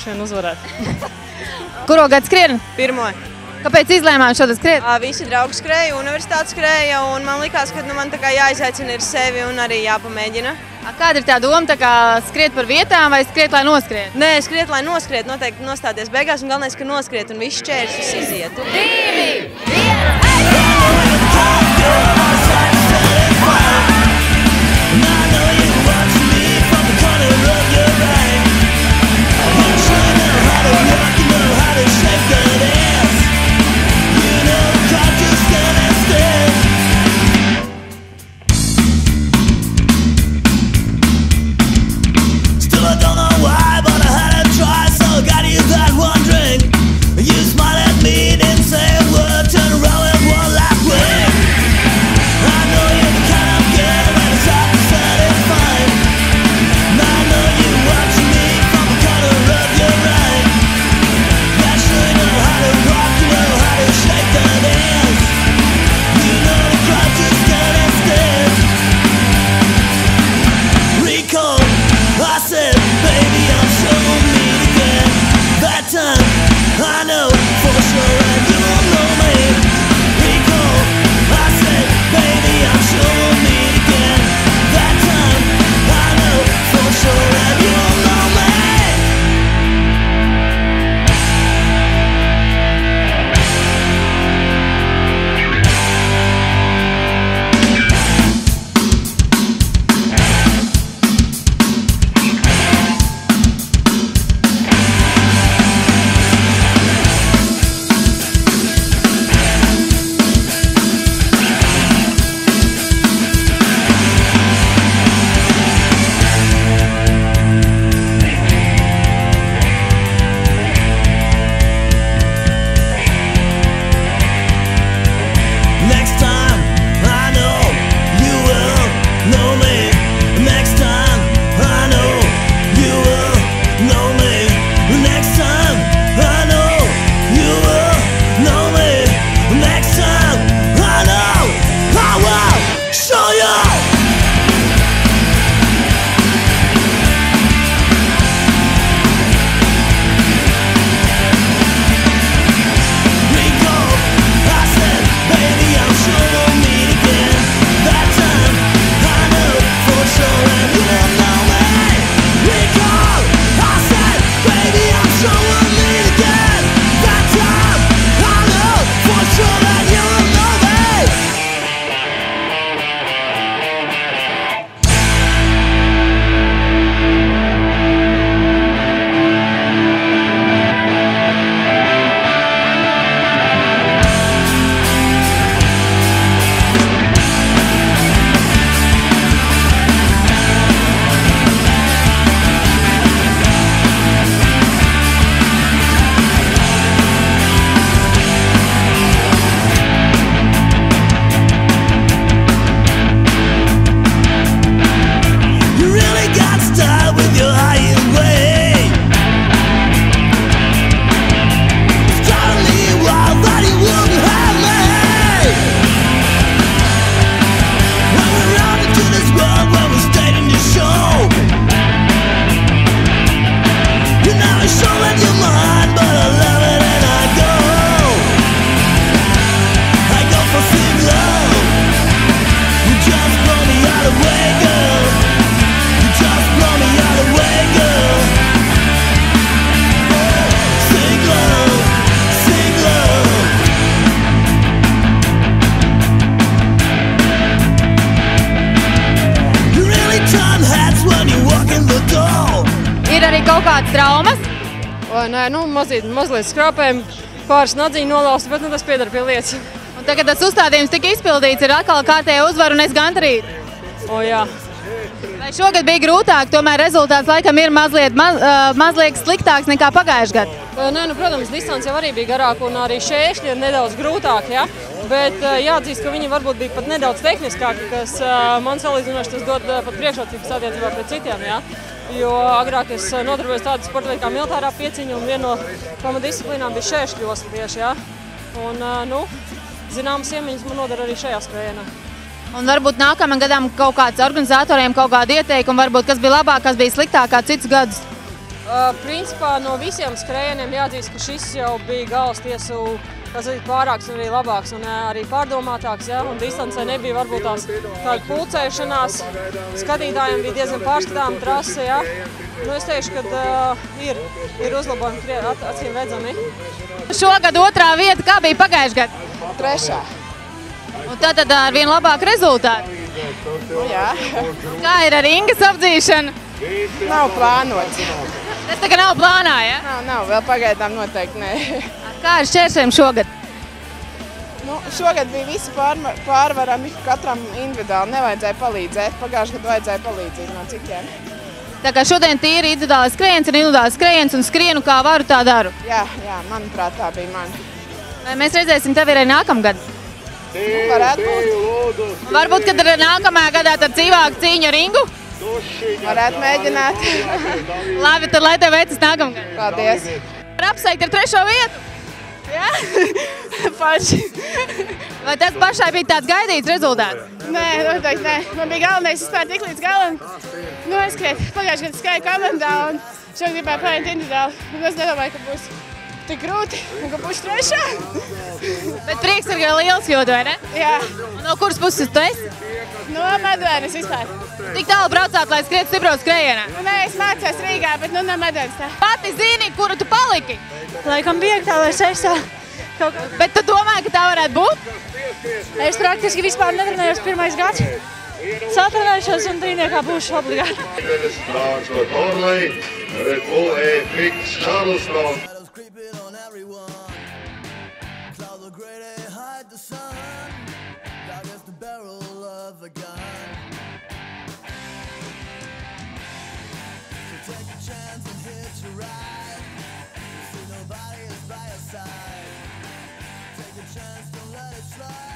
droši vien uzvarēt. Kuro gadu skrien? Pirmo. Kāpēc izlēmām šodien skriet? Visi draugi skrēja, universitāte skrēja, un man likās, ka man tā kā jāizaicina ir sevi un arī jāpamēģina. Kāda ir tā doma, tā kā skriet par vietām vai skriet, lai noskriet? Nē, skriet, lai noskriet, noteikti nostāties beigās, un galvenais, ka noskriet un viss šķēršļus izietu. 2, 1, Ir arī kaut kādas traumas? Nē, nu, mazliet skrāpēm, pāris nadziņu nolausti, bet nu, tas piedara pie lietas. Un tagad tas uzstādījums tika izpildīts, ir atkal kārtēja uzvaru un es gandarīti. O, jā. Vai šogad bija grūtāk, tomēr rezultāts laikam ir mazliet sliktāks nekā pagājušajā gadā? Nē, nu, protams, distance jau arī bija garāka un arī šķēršļi ir nedaudz grūtāki, ja? Bet jāatzīst, ka viņi varbūt bija pat nedaudz tehniskāki, kas man salīdzinoši tas dod pat priekšrocības attiecībā pret citiem, ja? Jo agrāk es nodarbojos tādu sporta veidu kā militārā pieciņa un viena no pamatdisciplīnām bija šķēršļosla tieši, ja? Un, nu, zināmas iemaņas man nodara arī šajā skrējienā. Un varbūt nākamajam gadam kaut kāds organizatoriem kaut kādu ieteikumu, varbūt kas bija labāk, kas bija sliktāk kā citus gadus? Principā no visiem skrējieniem jāatzīst, ka šis jau bija galas tiesu pārāks un arī labāks un arī pārdomātāks. Ja? Un distancē nebija varbūt tās tāda pulcēšanās. Skatītājiem bija diezgan pārskatām trase. Ja? Nu, es teikšu, ka ir uzlabojumi acīm redzami. Šogad otrā vieta, kā bija pagājušajā gadā? Trešā. Un tad ar vien labāku rezultātu. Nu, jā. Kā ir ar Ingas apdzīšanu? Nav plānots. Tas tā kā nav plānā, ja? Nav, vēl pagaidām noteikti nē. Kā ar šķēršļiem šogad? Nu, šogad bija visi pārvarami, katram individuāli nevajadzēja palīdzēt. Pagājušajā gadā vajadzēja palīdzēt no citiem. Tā kā šodien tīri individuālais skrējiens un skrienu kā varu, tā daru. Jā, manuprāt, tā bija mana. Vai mēs redzēsim tevi arī nākamgad? Nu, varētu būt. Varbūt, kad ir nākamajā gadā tad dzīvāka cīņa ar Ingu? Varētu mēģināt. Labi, tad lai tev veicas nākamgad. Paldies. Var apsveikt ar 3. vietu? Jā? Paši. Vai tas pašai bija tāds gaidīts rezultāts? Nē, noteikti nē. Man bija galvenais vispār tik līdz galam noskriet. Pagājušajā gadā skrēju komandā un šogad gribēju paiet individuāli. Un es nedomāju, ka būs tik grūti un ka būs 3. Bet prieks ir jau liels kļūt, vai ne? Jā. Un no kuras puses tu esi? No Medvēnes vispār. Tik tālu braucāt, lai skriet stipro skrējienā? Nē, es mācījos Rīgā, bet no Medvēnes tā. Pati zini, kuru tu paliki? Laikam 5. vai 6. Bet tu domāji, ka tā varētu būt? Es praktiski vispār netrenējos 1. gads. Satrenējušos un trīniekā būšu obligāti. Transport Orley, Red Bull E-Fix Charleston. Take a chance and hitch a ride. You see nobody is by your side. Take a chance, don't let it slide.